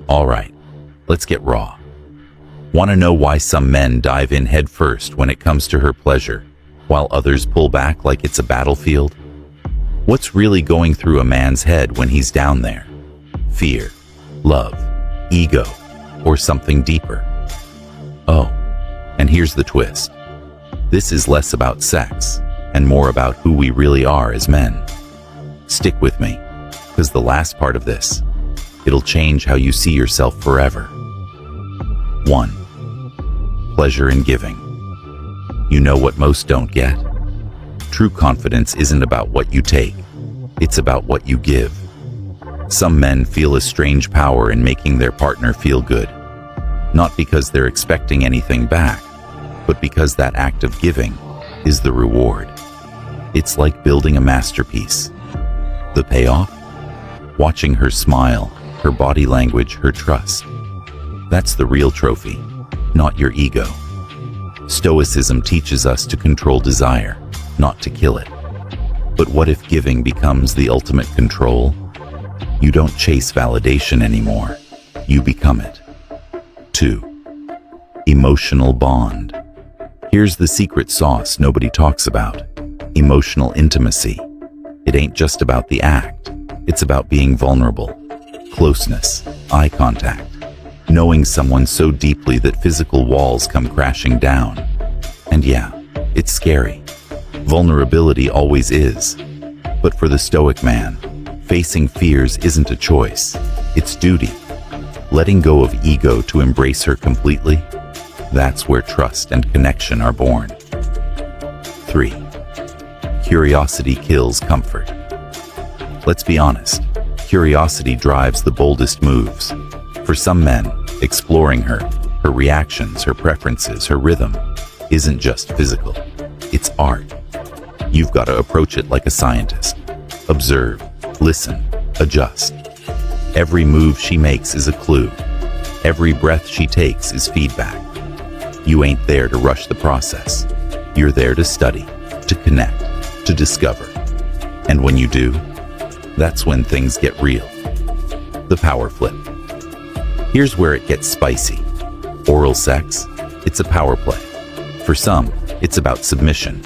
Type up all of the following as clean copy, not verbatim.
Alright, let's get raw. Want to know why some men dive in head first when it comes to her pleasure, while others pull back like it's a battlefield? What's really going through a man's head when he's down there? Fear, love, ego, or something deeper? Oh, and here's the twist. This is less about sex and more about who we really are as men. Stick with me, because the last part of this, it'll change how you see yourself forever. 1. Pleasure in giving. You know what most don't get? True confidence isn't about what you take, it's about what you give. Some men feel a strange power in making their partner feel good, not because they're expecting anything back, but because that act of giving is the reward. It's like building a masterpiece. The payoff? Watching her smile, her body language, her trust. That's the real trophy, not your ego. Stoicism teaches us to control desire, not to kill it. But what if giving becomes the ultimate control? You don't chase validation anymore, you become it. 2. Emotional bond. Here's the secret sauce nobody talks about. Emotional intimacy. It ain't just about the act, it's about being vulnerable. Closeness, eye contact, knowing someone so deeply that physical walls come crashing down. And yeah, it's scary. Vulnerability always is. But for the Stoic man, facing fears isn't a choice, it's duty. Letting go of ego to embrace her completely, that's where trust and connection are born. 3. Curiosity kills comfort. Let's be honest, curiosity drives the boldest moves. For some men, exploring her reactions, her preferences, her rhythm, isn't just physical, it's art. You've got to approach it like a scientist. Observe, listen, adjust. Every move she makes is a clue. Every breath she takes is feedback. You ain't there to rush the process. You're there to study, to connect, to discover. And when you do, that's when things get real. The power flip. Here's where it gets spicy. Oral sex, it's a power play. For some, it's about submission,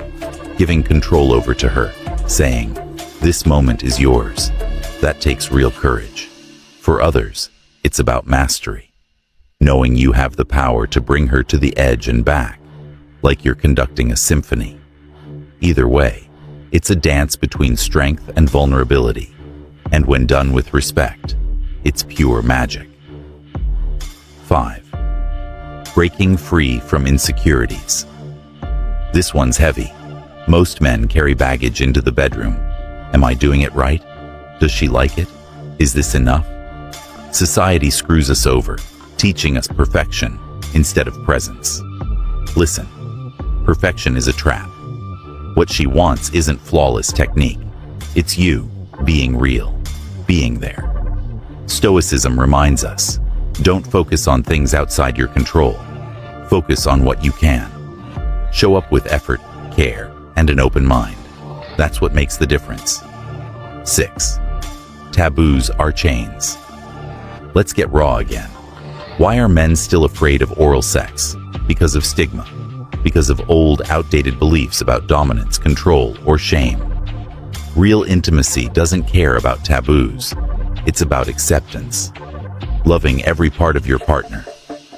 giving control over to her, saying, "This moment is yours." That takes real courage. For others, it's about mastery, knowing you have the power to bring her to the edge and back, like you're conducting a symphony. Either way, it's a dance between strength and vulnerability, and when done with respect, it's pure magic. 5. Breaking free from insecurities. This one's heavy. Most men carry baggage into the bedroom. Am I doing it right? Does she like it? Is this enough? Society screws us over, teaching us perfection instead of presence. Listen, perfection is a trap. What she wants isn't flawless technique. It's you being real, being there. Stoicism reminds us, don't focus on things outside your control. Focus on what you can. Show up with effort, care, and an open mind. That's what makes the difference. 6. Taboos are chains. Let's get raw again. Why are men still afraid of oral sex? Because of stigma. Because of old, outdated beliefs about dominance, control, or shame. Real intimacy doesn't care about taboos. It's about acceptance. Loving every part of your partner.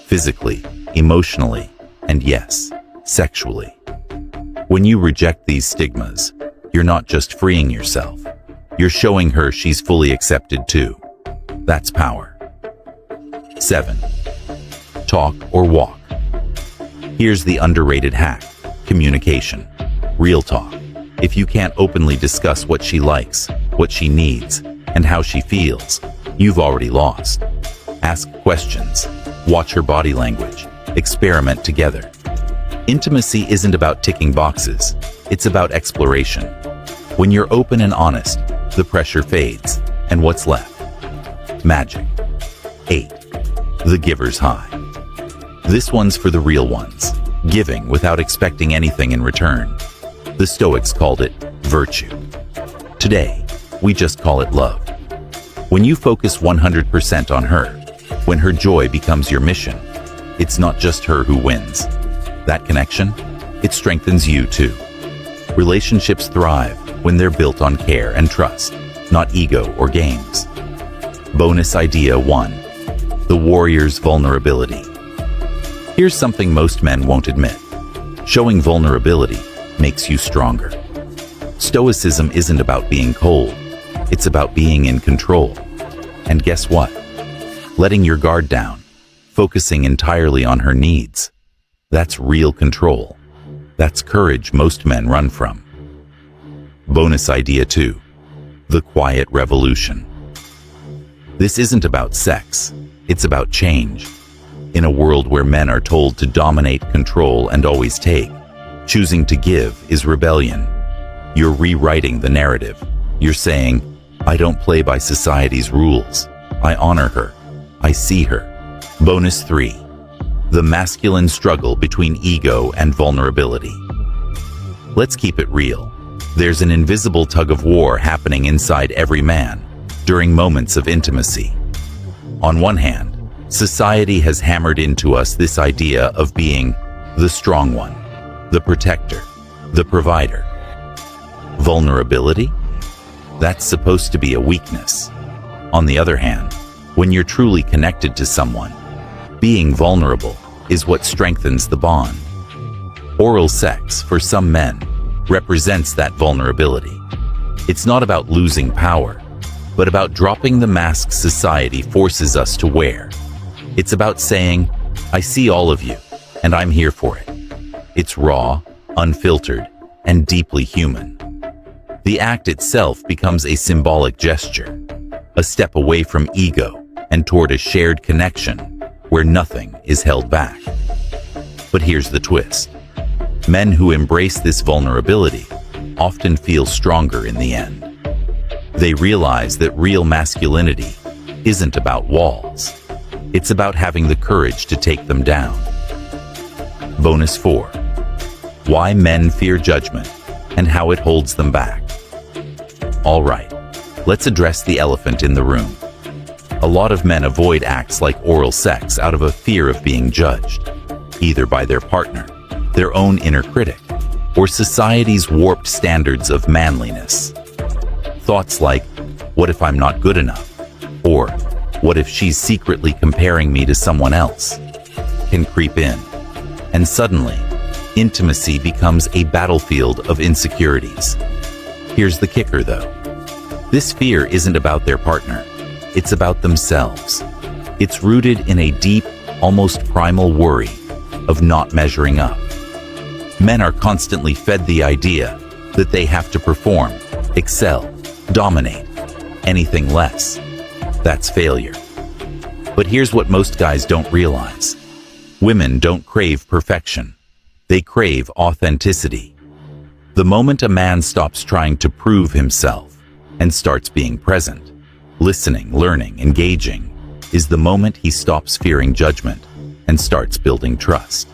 Physically, emotionally, and yes, sexually. When you reject these stigmas, you're not just freeing yourself. You're showing her she's fully accepted too. That's power. 7. Talk or walk. Here's the underrated hack. Communication. Real talk. If you can't openly discuss what she likes, what she needs, and how she feels, you've already lost. Ask questions. Watch her body language. Experiment together. Intimacy isn't about ticking boxes. It's about exploration. When you're open and honest, the pressure fades. And what's left? Magic. 8. The giver's high. This one's for the real ones, giving without expecting anything in return. The Stoics called it virtue. Today, we just call it love. When you focus 100% on her, When her joy becomes your mission, it's not just her who wins. That connection, it strengthens you too. Relationships thrive when they're built on care and trust, not ego or games. Bonus idea 1. The warrior's vulnerability. Here's something most men won't admit. Showing vulnerability makes you stronger. Stoicism isn't about being cold. It's about being in control. And guess what? Letting your guard down, focusing entirely on her needs. That's real control. That's courage most men run from. Bonus idea 2. The quiet revolution. This isn't about sex. It's about change. In a world where men are told to dominate, control, and always take, choosing to give is rebellion. You're rewriting the narrative. You're saying, I don't play by society's rules. I honor her. I see her. Bonus 3. The masculine struggle between ego and vulnerability. Let's keep it real. There's an invisible tug of war happening inside every man during moments of intimacy. On one hand, society has hammered into us this idea of being the strong one, the protector, the provider. Vulnerability? That's supposed to be a weakness. On the other hand, when you're truly connected to someone, being vulnerable is what strengthens the bond. Oral sex, for some men, represents that vulnerability. It's not about losing power, but about dropping the mask society forces us to wear. It's about saying, I see all of you, and I'm here for it. It's raw, unfiltered, and deeply human. The act itself becomes a symbolic gesture, a step away from ego and toward a shared connection where nothing is held back. But here's the twist. Men who embrace this vulnerability often feel stronger in the end. They realize that real masculinity isn't about walls. It's about having the courage to take them down. Bonus 4. Why men fear judgment and how it holds them back. All right, let's address the elephant in the room. A lot of men avoid acts like oral sex out of a fear of being judged, either by their partner, their own inner critic, or society's warped standards of manliness. Thoughts like, what if I'm not good enough? Or, what if she's secretly comparing me to someone else? Can creep in. And suddenly, intimacy becomes a battlefield of insecurities. Here's the kicker, though. This fear isn't about their partner. It's about themselves. It's rooted in a deep, almost primal worry of not measuring up. Men are constantly fed the idea that they have to perform, excel, dominate. Anything less, that's failure. But here's what most guys don't realize. Women don't crave perfection. They crave authenticity. The moment a man stops trying to prove himself and starts being present, listening, learning, engaging, is the moment he stops fearing judgment and starts building trust.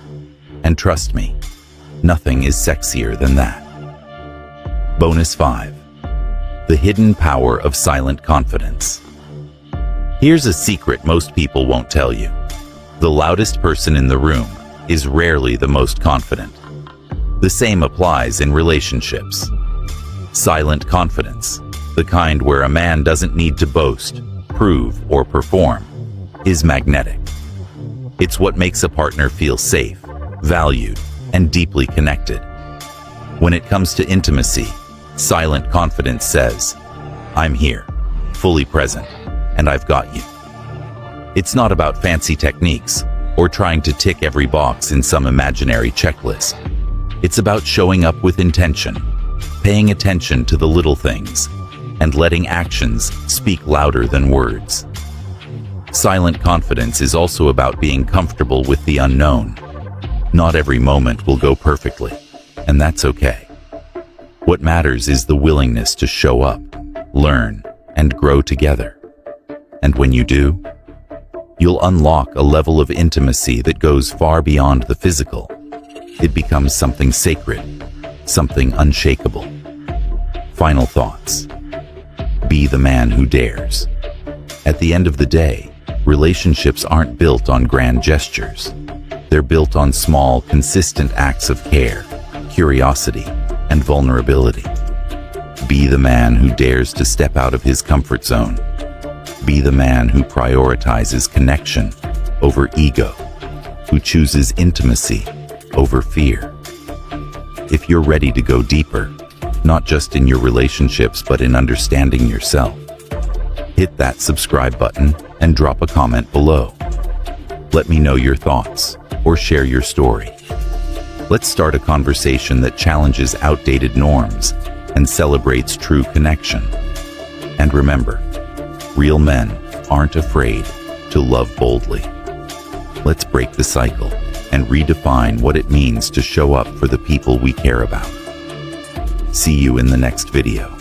And trust me, nothing is sexier than that. Bonus 5. The hidden power of silent confidence. Here's a secret most people won't tell you. The loudest person in the room is rarely the most confident. The same applies in relationships. Silent confidence, the kind where a man doesn't need to boast, prove, or perform, is magnetic. It's what makes a partner feel safe, valued, and deeply connected. When it comes to intimacy, silent confidence says, I'm here, fully present, and I've got you. It's not about fancy techniques or trying to tick every box in some imaginary checklist. It's about showing up with intention, paying attention to the little things, and letting actions speak louder than words. Silent confidence is also about being comfortable with the unknown. Not every moment will go perfectly, and that's okay. What matters is the willingness to show up, learn, and grow together. And when you do, you'll unlock a level of intimacy that goes far beyond the physical. It becomes something sacred, something unshakable. Final thoughts. Be the man who dares. At the end of the day, Relationships aren't built on grand gestures. They're built on small, consistent acts of care, curiosity, and vulnerability. Be the man who dares to step out of his comfort zone. Be the man who prioritizes connection over ego, who chooses intimacy over fear. If you're ready to go deeper, not just in your relationships but in understanding yourself, hit that subscribe button and drop a comment below. Let me know your thoughts or share your story. Let's start a conversation that challenges outdated norms and celebrates true connection. And remember, real men aren't afraid to love boldly. Let's break the cycle and redefine what it means to show up for the people we care about. See you in the next video.